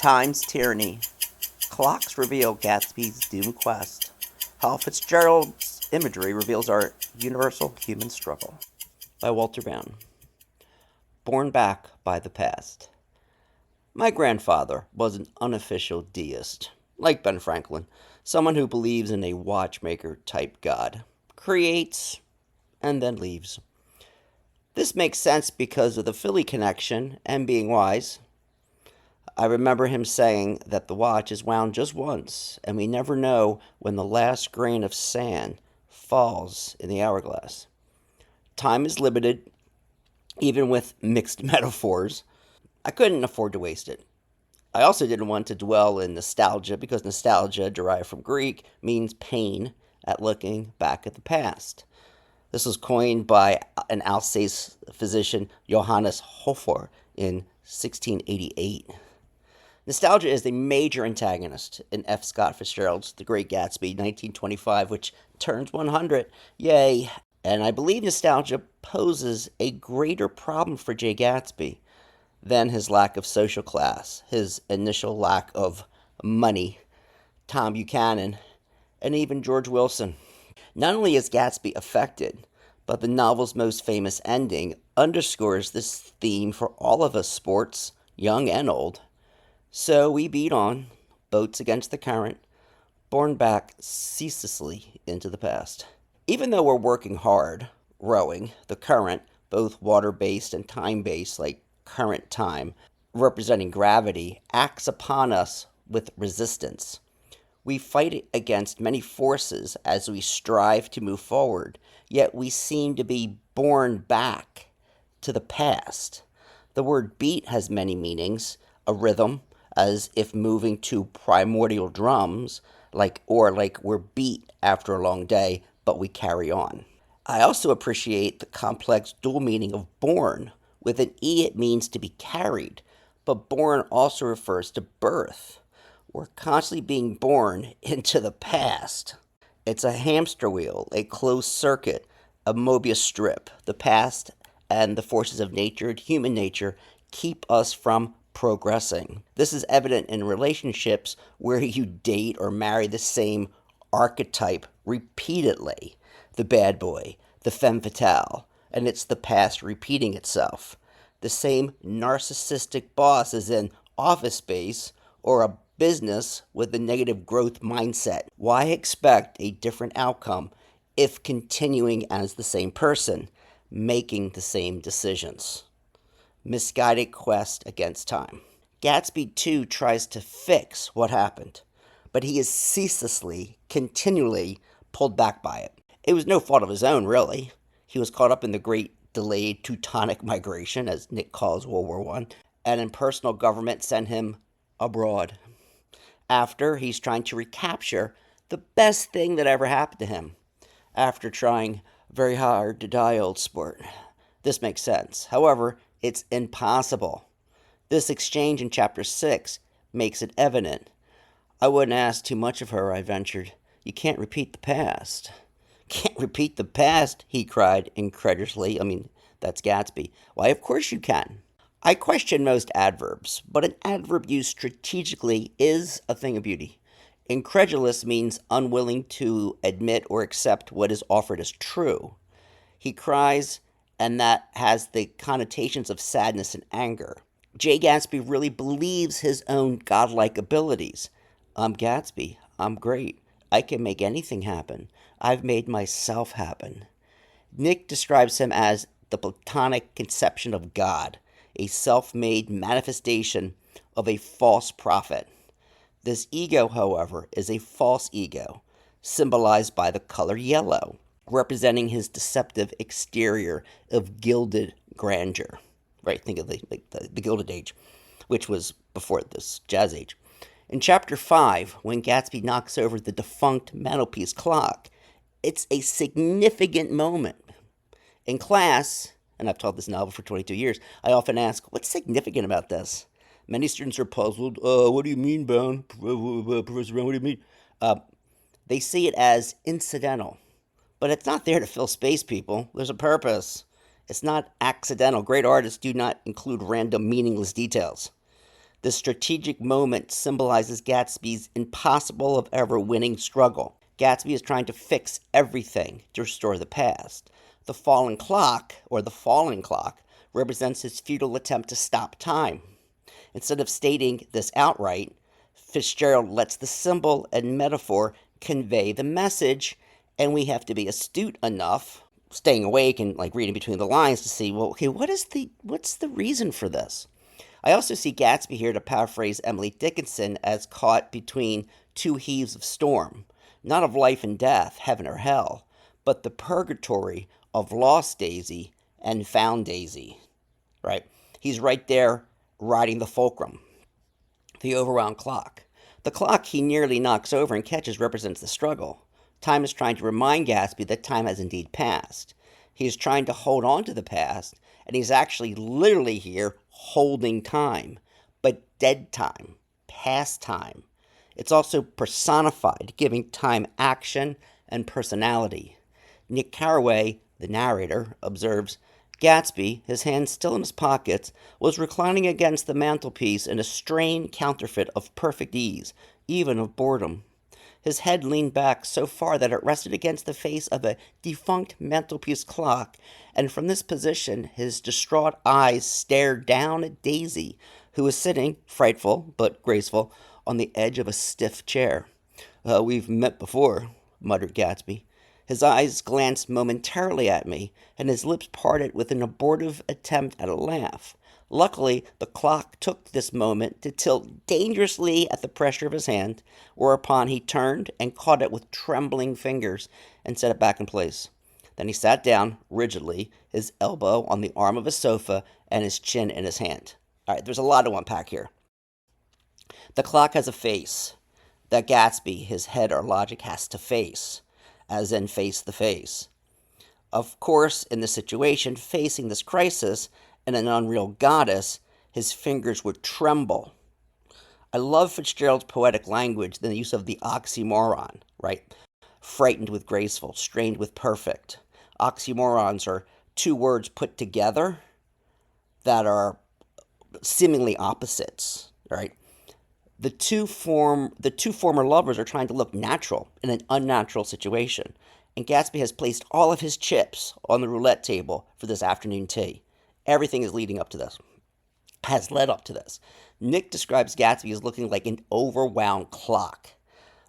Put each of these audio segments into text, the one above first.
Time's tyranny. Clocks reveal Gatsby's doomed quest. How Fitzgerald's imagery reveals our universal human struggle. By Walter Bowne. Borne back by the past. My grandfather was an unofficial deist, like Ben Franklin, someone who believes in a watchmaker-type god, creates, and then leaves. This makes sense because of the Philly connection and being wise. I remember him saying that the watch is wound just once, and we never know when the last grain of sand falls in the hourglass. Time is limited, even with mixed metaphors. I couldn't afford to waste it. I also didn't want to dwell in nostalgia because nostalgia, derived from Greek, means pain at looking back at the past. This was coined by an Alsace physician, Johannes Hofer, in 1688. Nostalgia is the major antagonist in F. Scott Fitzgerald's The Great Gatsby, 1925, which turns 100. Yay! And I believe nostalgia poses a greater problem for J. Gatsby than his lack of social class, his initial lack of money, Tom Buchanan, and even George Wilson. Not only is Gatsby affected, but the novel's most famous ending underscores this theme for all of us sports, young and old. So we beat on, boats against the current, borne back ceaselessly into the past. Even though we're working hard, rowing, the current, both water-based and time-based, like current time, representing gravity, acts upon us with resistance. We fight against many forces as we strive to move forward, yet we seem to be borne back to the past. The word beat has many meanings: a rhythm, as if moving to primordial drums, like we're beat after a long day, but we carry on. I also appreciate the complex dual meaning of borne. With an E, it means to be carried, but borne also refers to birth. We're constantly being born into the past. It's a hamster wheel, a closed circuit, a Mobius strip. The past and the forces of nature and human nature keep us from progressing. This is evident in relationships where you date or marry the same archetype repeatedly. The bad boy, the femme fatale, and it's the past repeating itself. The same narcissistic boss as in Office Space or a business with a negative growth mindset. Why expect a different outcome if continuing as the same person, making the same decisions? Misguided quest against time. Gatsby, too, tries to fix what happened, but he is ceaselessly, continually pulled back by it. It was no fault of his own, really. He was caught up in the great delayed Teutonic migration, as Nick calls World War I, and impersonal government sent him abroad. After, he's trying to recapture the best thing that ever happened to him, after trying very hard to die, old sport. This makes sense. However, it's impossible. This exchange in Chapter 6 makes it evident. I wouldn't ask too much of her, I ventured. You can't repeat the past. Can't repeat the past, he cried incredulously. That's Gatsby. Why, of course you can. I question most adverbs, but an adverb used strategically is a thing of beauty. Incredulous means unwilling to admit or accept what is offered as true. He cries, and that has the connotations of sadness and anger. J. Gatsby really believes his own godlike abilities. I'm Gatsby. I'm great. I can make anything happen. I've made myself happen. Nick describes him as the Platonic conception of God, a self-made manifestation of a false prophet. This ego, however, is a false ego, symbolized by the color yellow, representing his deceptive exterior of gilded grandeur. Right, think of the Gilded Age, which was before this Jazz Age. In Chapter 5, when Gatsby knocks over the defunct mantelpiece clock, it's a significant moment. In class, and I've taught this novel for 22 years, I often ask, what's significant about this? Many students are puzzled. What do you mean, Bowne? Professor Bowne, what do you mean? They see it as incidental. But it's not there to fill space, people. There's a purpose. It's not accidental. Great artists do not include random, meaningless details. This strategic moment symbolizes Gatsby's impossible of ever winning struggle. Gatsby is trying to fix everything to restore the past. The fallen clock, or the falling clock, represents his futile attempt to stop time. Instead of stating this outright, Fitzgerald lets the symbol and metaphor convey the message, and we have to be astute enough, staying awake and reading between the lines to see, well, okay, what's the reason for this? I also see Gatsby here, to paraphrase Emily Dickinson, as caught between two heaves of storm, not of life and death, heaven or hell, but the purgatory of lost Daisy and found Daisy, right? He's right there riding the fulcrum, the overwound clock. The clock he nearly knocks over and catches represents the struggle. Time is trying to remind Gatsby that time has indeed passed. He is trying to hold on to the past, and he's actually literally here holding time, but dead time, past time. It's also personified, giving time action and personality. Nick Carraway, the narrator, observes, Gatsby, his hands still in his pockets, was reclining against the mantelpiece in a strained counterfeit of perfect ease, even of boredom. His head leaned back so far that it rested against the face of a defunct mantelpiece clock, and from this position his distraught eyes stared down at Daisy, who was sitting, frightful but graceful, on the edge of a stiff chair. We've met before, muttered Gatsby. His eyes glanced momentarily at me, and his lips parted with an abortive attempt at a laugh. Luckily, the clock took this moment to tilt dangerously at the pressure of his hand, whereupon he turned and caught it with trembling fingers and set it back in place. Then he sat down, rigidly, his elbow on the arm of a sofa and his chin in his hand. All right, there's a lot to unpack here. The clock has a face that Gatsby, his head or logic, has to face, as in face the face. Of course, in this situation, facing this crisis, and an unreal goddess, his fingers would tremble. I love Fitzgerald's poetic language, the use of the oxymoron, right? Frightened with graceful, strained with perfect. Oxymorons are two words put together that are seemingly opposites, right? The two former lovers are trying to look natural in an unnatural situation, and Gatsby has placed all of his chips on the roulette table for this afternoon tea. Everything is leading up to this, has led up to this. Nick describes Gatsby as looking like an overwound clock.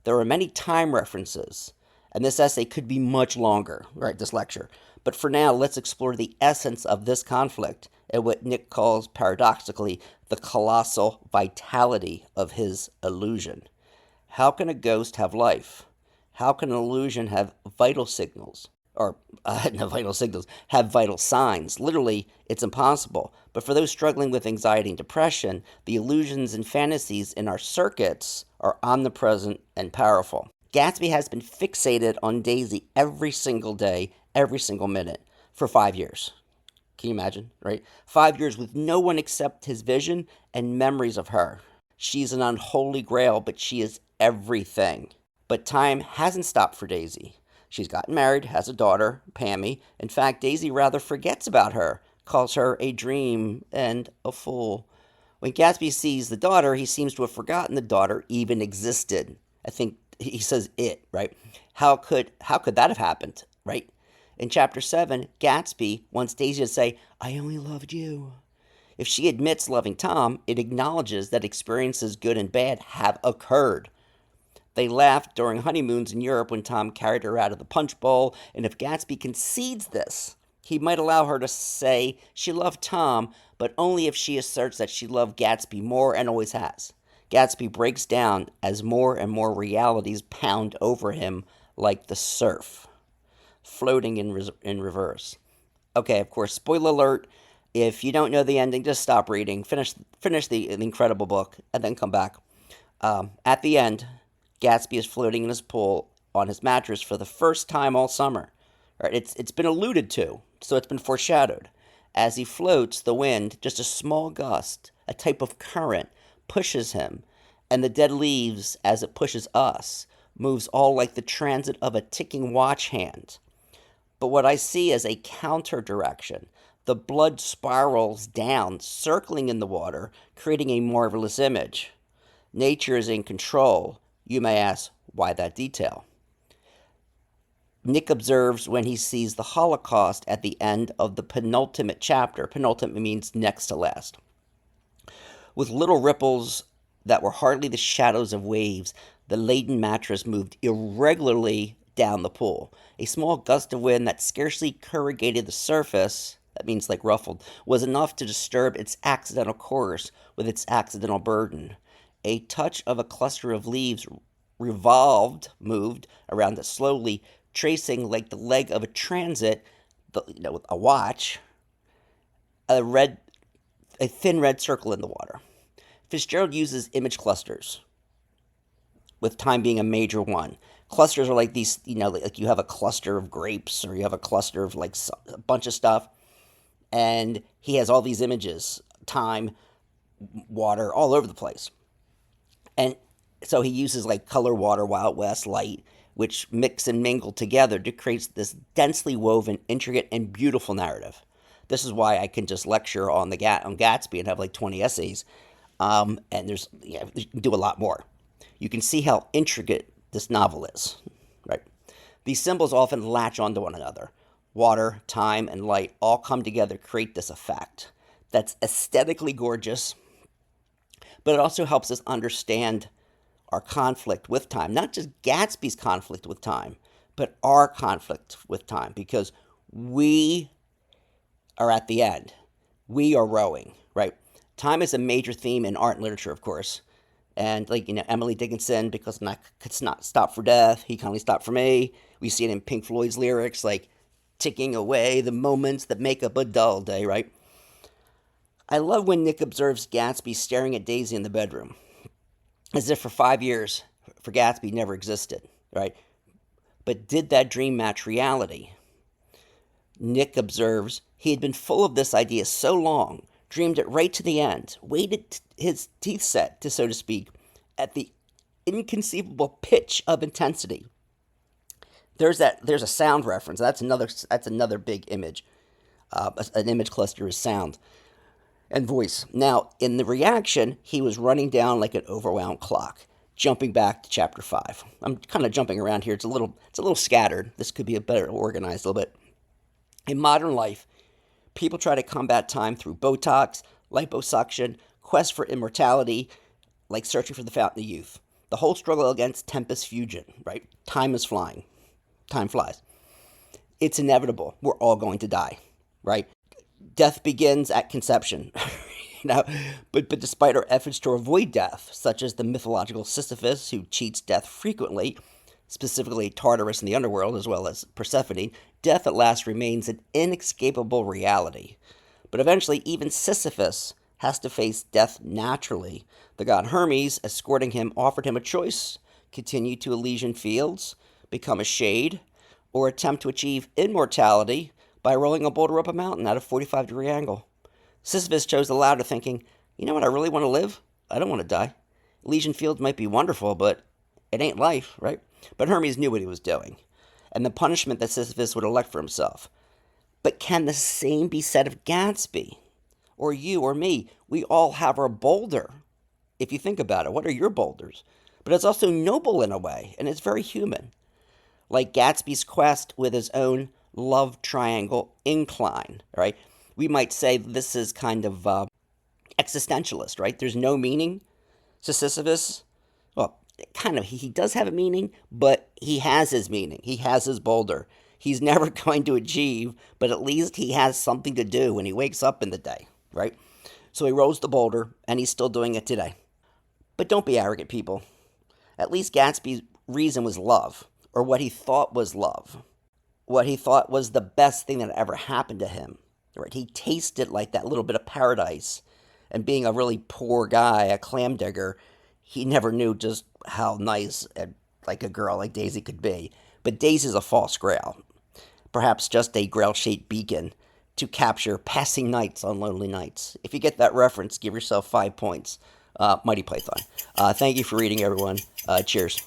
There are many time references, and this essay could be much longer, right, this lecture. But for now, let's explore the essence of this conflict and what Nick calls, paradoxically, the colossal vitality of his illusion. How can a ghost have life? How can an illusion have vital signals? Have vital signs. Literally, it's impossible. But for those struggling with anxiety and depression, the illusions and fantasies in our circuits are omnipresent and powerful. Gatsby has been fixated on Daisy every single day, every single minute, for 5 years. Can you imagine, right? 5 years with no one except his vision and memories of her. She's an unholy grail, but she is everything. But time hasn't stopped for Daisy. She's gotten married, has a daughter, Pammy. In fact, Daisy rather forgets about her, calls her a dream and a fool. When Gatsby sees the daughter, he seems to have forgotten the daughter even existed. I think he says it, right? How could that have happened, right? In Chapter 7, Gatsby wants Daisy to say, I only loved you. If she admits loving Tom, it acknowledges that experiences good and bad have occurred. They laughed during honeymoons in Europe when Tom carried her out of the punch bowl, and if Gatsby concedes this, he might allow her to say she loved Tom, but only if she asserts that she loved Gatsby more and always has. Gatsby breaks down as more and more realities pound over him like the surf, floating in reverse. Okay, of course, spoiler alert, if you don't know the ending, just stop reading, finish the incredible book, and then come back. At the end, Gatsby is floating in his pool on his mattress for the first time all summer. Right? It's been alluded to, so it's been foreshadowed. As he floats, the wind, just a small gust, a type of current, pushes him, and the dead leaves, as it pushes us, moves all like the transit of a ticking watch hand. But what I see as a counter direction, The blood spirals down, circling in the water, creating a marvelous image. Nature is in control. You may ask, why that detail? Nick observes when he sees the Holocaust at the end of the penultimate chapter. Penultimate means next to last. With little ripples that were hardly the shadows of waves, the laden mattress moved irregularly down the pool. A small gust of wind that scarcely corrugated the surface, that means like ruffled, was enough to disturb its accidental course with its accidental burden. A touch of a cluster of leaves moved around it slowly, tracing like the leg of a transit, a watch, a thin red circle in the water. Fitzgerald uses image clusters, with time being a major one. Clusters are like these, like you have a cluster of grapes, or you have a cluster of like a bunch of stuff, and he has all these images, time, water, all over the place. And so he uses like color, water, Wild West, light, which mix and mingle together to create this densely woven, intricate, and beautiful narrative. This is why I can just lecture on Gatsby and have like 20 essays, and you can do a lot more. You can see how intricate this novel is, right? These symbols often latch onto one another. Water, time, and light all come together to create this effect that's aesthetically gorgeous, but it also helps us understand our conflict with time. Not just Gatsby's conflict with time, but our conflict with time, because we are at the end. We are rowing, right? Time is a major theme in art and literature, of course. And Emily Dickinson, because I could not stop for death, he kindly stopped for me. We see it in Pink Floyd's lyrics, like ticking away the moments that make up a dull day, right? I love when Nick observes Gatsby staring at Daisy in the bedroom, as if for 5 years, for Gatsby never existed, right? But did that dream match reality? Nick observes he had been full of this idea so long, dreamed it right to the end, waited his teeth set, so to speak, at the inconceivable pitch of intensity. There's a sound reference. That's another big image. An image cluster is sound and voice. Now, in the reaction, he was running down like an overwhelmed clock, jumping back to chapter 5. I'm kind of jumping around here. It's a little scattered. This could be a better organized a little bit. In modern life, people try to combat time through Botox, liposuction, quest for immortality, like searching for the fountain of youth. The whole struggle against tempus fugit, right? Time is flying. Time flies. It's inevitable. We're all going to die, right? Death begins at conception. But despite our efforts to avoid death, such as the mythological Sisyphus who cheats death frequently, specifically Tartarus in the underworld as well as Persephone, death at last remains an inescapable reality. But eventually, even Sisyphus has to face death naturally. The god Hermes, escorting him, offered him a choice: continue to Elysian fields, become a shade, or attempt to achieve immortality by rolling a boulder up a mountain at a 45-degree angle. Sisyphus chose the latter, thinking, you know what, I really want to live? I don't want to die. Elysian fields might be wonderful, but it ain't life, right? But Hermes knew what he was doing, and the punishment that Sisyphus would elect for himself. But can the same be said of Gatsby? Or you or me? We all have our boulder. If you think about it, what are your boulders? But it's also noble in a way, and it's very human. Like Gatsby's quest with his own love triangle incline, right? We might say this is kind of existentialist, right? There's no meaning to Sisyphus. Well, kind of, he does have a meaning, but he has his meaning. He has his boulder. He's never going to achieve, but at least he has something to do when he wakes up in the day, right? So he rolls the boulder, and he's still doing it today. But don't be arrogant, people. At least Gatsby's reason was love, or what he thought was love. What he thought was the best thing that ever happened to him. Right? He tasted like that little bit of paradise. And being a really poor guy, a clam digger, he never knew just how nice and like a girl like Daisy could be. But Daisy's a false grail. Perhaps just a grail-shaped beacon to capture passing nights on lonely nights. If you get that reference, give yourself 5 points. Mighty Python. Thank you for reading, everyone. Cheers.